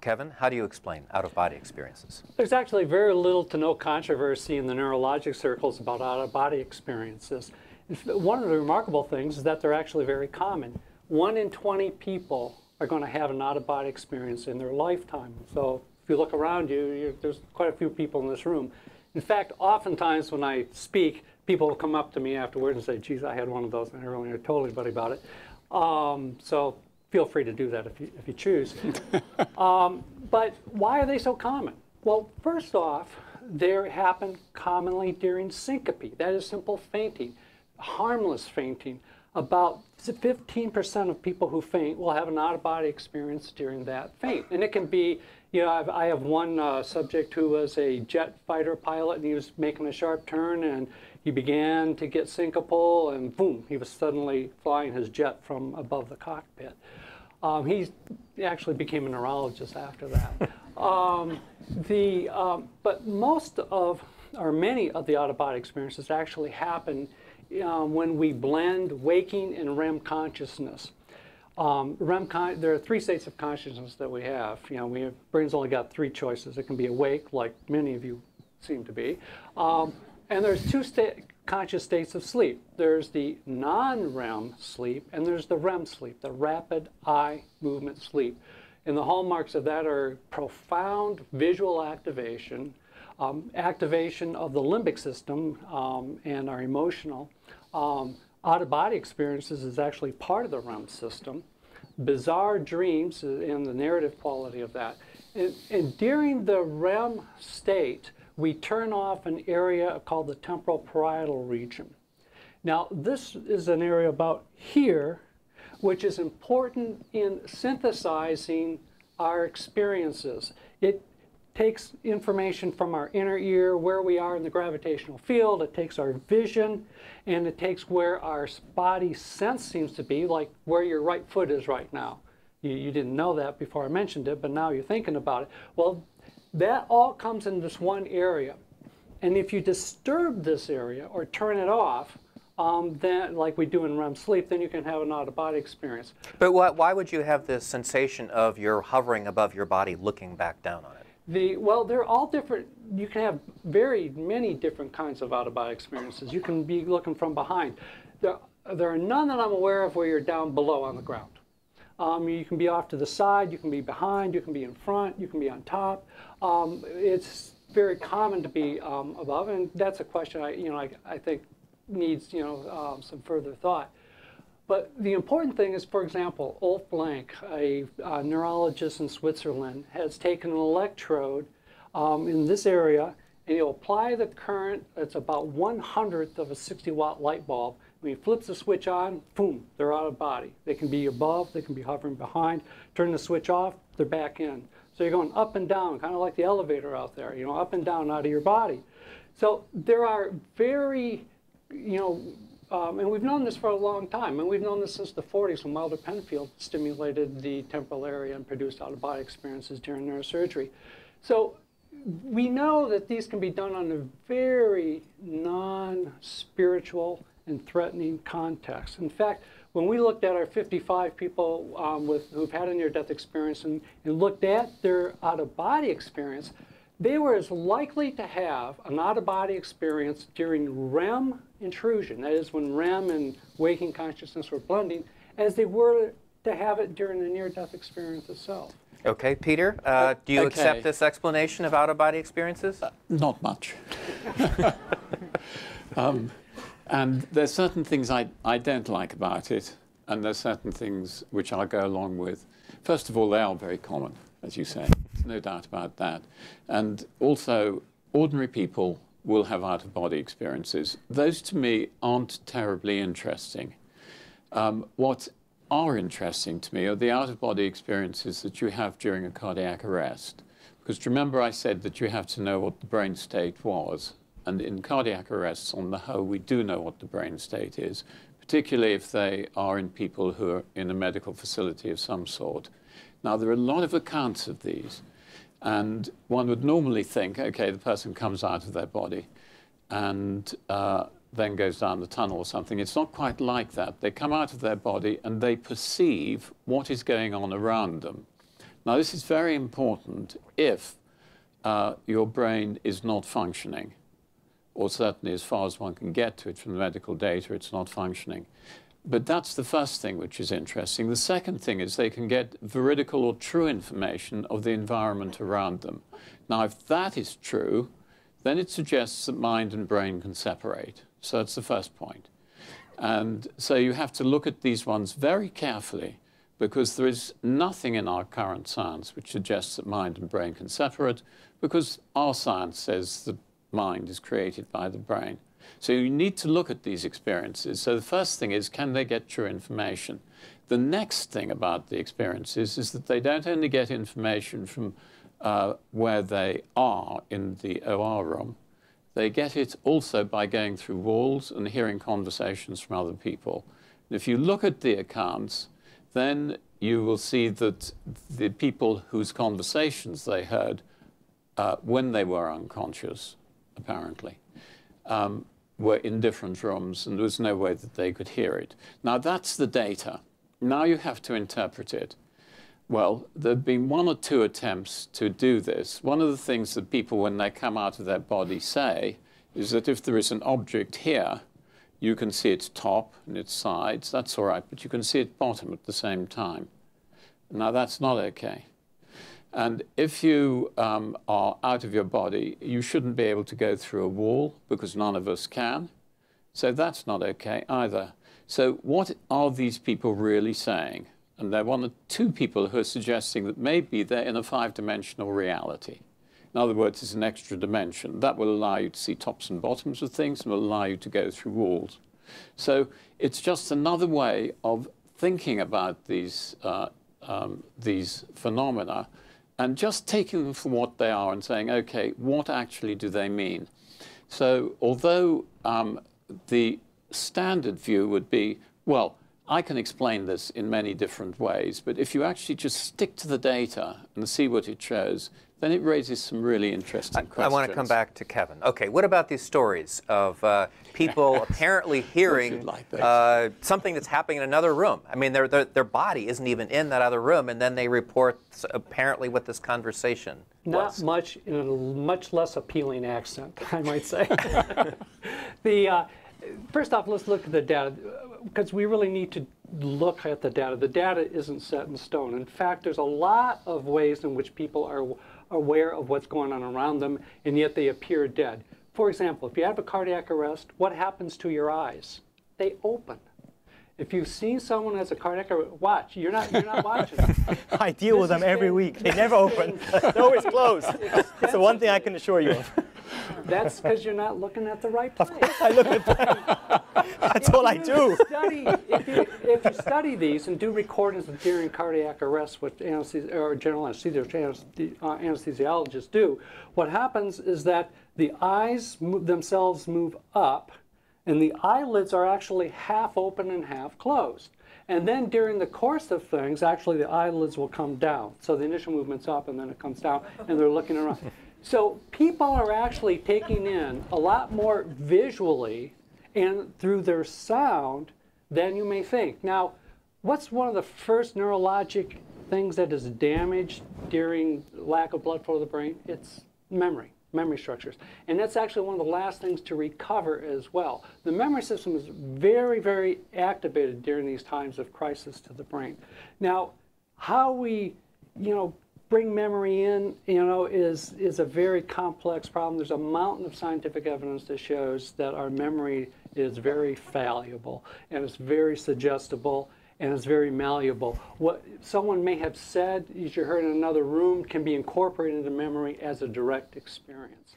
Kevin, how do you explain out-of-body experiences? There's actually very little to no controversy in the neurologic circles about out-of-body experiences. One of the remarkable things is that they're actually very common. 1 in 20 people are going to have an out-of-body experience in their lifetime. So if you look around you, there's quite a few people in this room. In fact, oftentimes when I speak, people will come up to me afterwards and say, geez, I had one of those, and I never really told anybody about it. So feel free to do that if you choose. But why are they so common? Well, first off, they happen commonly during syncope. That is simple fainting, harmless fainting. About 15% of people who faint will have an out-of-body experience during that faint. And it can be, you know, I have one subject who was a jet fighter pilot, and he was making a sharp turn, and he began to get syncopal, and boom, he was suddenly flying his jet from above the cockpit. He actually became a neurologist after that. But most of, or many of the out-of-body experiences actually happen when we blend waking and REM consciousness. There are 3 states of consciousness that we have. You know, brain's only got 3 choices. It can be awake, like many of you seem to be, and there's 2 conscious states of sleep. There's the non-REM sleep, and there's the REM sleep, the rapid eye movement sleep. And the hallmarks of that are profound visual activation, activation of the limbic system, and our emotional. Out-of-body experiences is actually part of the REM system. Bizarre dreams and the narrative quality of that. And during the REM state, we turn off an area called the temporal parietal region. Now, this is an area about here, which is important in synthesizing our experiences. It takes information from our inner ear, where we are in the gravitational field. It takes our vision, and it takes where our body sense seems to be, like where your right foot is right now. You didn't know that before I mentioned it, but now you're thinking about it. Well, that all comes in this one area. And if you disturb this area or turn it off, then, like we do in REM sleep, then you can have an out-of-body experience. But why would you have this sensation of you're hovering above your body looking back down on it? Well, they're all different. You can have many different kinds of out-of-body experiences. You can be looking from behind. There are none that I'm aware of where you're down below on the ground. You can be off to the side, you can be behind, you can be in front, you can be on top. It's very common to be above, and that's a question I think needs some further thought. But the important thing is, for example, Ulf Blank, a neurologist in Switzerland, has taken an electrode in this area, and he'll apply the current. It's about 1/100th of a 60-watt light bulb. When he flips the switch on, boom, they're out of body. They can be above, they can be hovering behind. Turn the switch off, they're back in. So you're going up and down, kind of like the elevator out there, up and down out of your body. So there are very, and we've known this for a long time, and we've known this since the 40s when Wilder Penfield stimulated the temporal area and produced out-of-body experiences during neurosurgery. So we know that these can be done on a very non-spiritual and threatening context. In fact, when we looked at our 55 people who've had a near-death experience and looked at their out-of-body experience, they were as likely to have an out-of-body experience during REM intrusion, that is when REM and waking consciousness were blending, as they were to have it during the near-death experience itself. Okay, Peter, do you accept this explanation of out-of-body experiences? Not much. And there's certain things I don't like about it, and there's certain things which I'll go along with. First of all, they are very common, as you say. There's no doubt about that. And also, ordinary people will have out-of-body experiences. Those, to me, aren't terribly interesting. What are interesting to me are the out-of-body experiences that you have during a cardiac arrest. Because remember I said that you have to know what the brain state was. And in cardiac arrests, on the whole, we do know what the brain state is, particularly if they are in people who are in a medical facility of some sort. Now, there are a lot of accounts of these. And one would normally think, okay, the person comes out of their body and then goes down the tunnel or something. It's not quite like that. They come out of their body and they perceive what is going on around them. Now, this is very important if your brain is not functioning, or certainly as far as one can get to it from the medical data, it's not functioning. But that's the first thing which is interesting. The second thing is they can get veridical or true information of the environment around them. Now, if that is true, then it suggests that mind and brain can separate. So that's the first point. And so you have to look at these ones very carefully, because there is nothing in our current science which suggests that mind and brain can separate, because our science says that mind is created by the brain. So you need to look at these experiences. So the first thing is, can they get true information? The next thing about the experiences is that they don't only get information from where they are in the OR room, they get it also by going through walls and hearing conversations from other people. And if you look at the accounts, then you will see that the people whose conversations they heard when they were unconscious, apparently, were in different rooms, and there was no way that they could hear it. Now, that's the data. Now you have to interpret it. Well, there have been 1 or 2 attempts to do this. One of the things that people, when they come out of their body, say is that if there is an object here, you can see its top and its sides. That's all right, but you can see its bottom at the same time. Now, that's not okay. And if you are out of your body, you shouldn't be able to go through a wall, because none of us can. So that's not okay either. So what are these people really saying? And there are 1 or 2 people who are suggesting that maybe they're in a 5-dimensional reality. In other words, it's an extra dimension. That will allow you to see tops and bottoms of things and will allow you to go through walls. So it's just another way of thinking about these phenomena, and just taking them for what they are and saying, okay, what actually do they mean? So although the standard view would be, well, I can explain this in many different ways, but if you actually just stick to the data and see what it shows, then it raises some really interesting questions. I want to come back to Kevin. Okay, what about these stories of people apparently hearing something that's happening in another room? I mean, their body isn't even in that other room, and then they report apparently what this conversation was. Not much, in a much less appealing accent, I might say. First off, let's look at the data, because we really need to look at the data. The data isn't set in stone. In fact, there's a lot of ways in which people are aware of what's going on around them, and yet they appear dead. For example, if you have a cardiac arrest, what happens to your eyes? They open. If you've seen someone as a cardiac arrest, watch. You're not watching. I deal with them every week. They never open. They're always closed. That's the one thing I can assure you of. That's because you're not looking at the right place. Of course I look at them. That's all I do. If you study these and do recordings of during cardiac arrest, what general anesthesiologists do, what happens is that the eyes themselves move up, and the eyelids are actually half open and half closed. And then during the course of things, actually the eyelids will come down. So the initial movement's up, and then it comes down, and they're looking around. So people are actually taking in a lot more visually and through their sound than you may think. Now, what's one of the first neurologic things that is damaged during lack of blood flow to the brain? It's memory structures. And that's actually one of the last things to recover as well. The memory system is very, very activated during these times of crisis to the brain. Now, how we, bring memory in, is a very complex problem. There's a mountain of scientific evidence that shows that our memory is very fallible, and it's very suggestible, and it's very malleable. What someone may have said, as you heard in another room, can be incorporated into memory as a direct experience.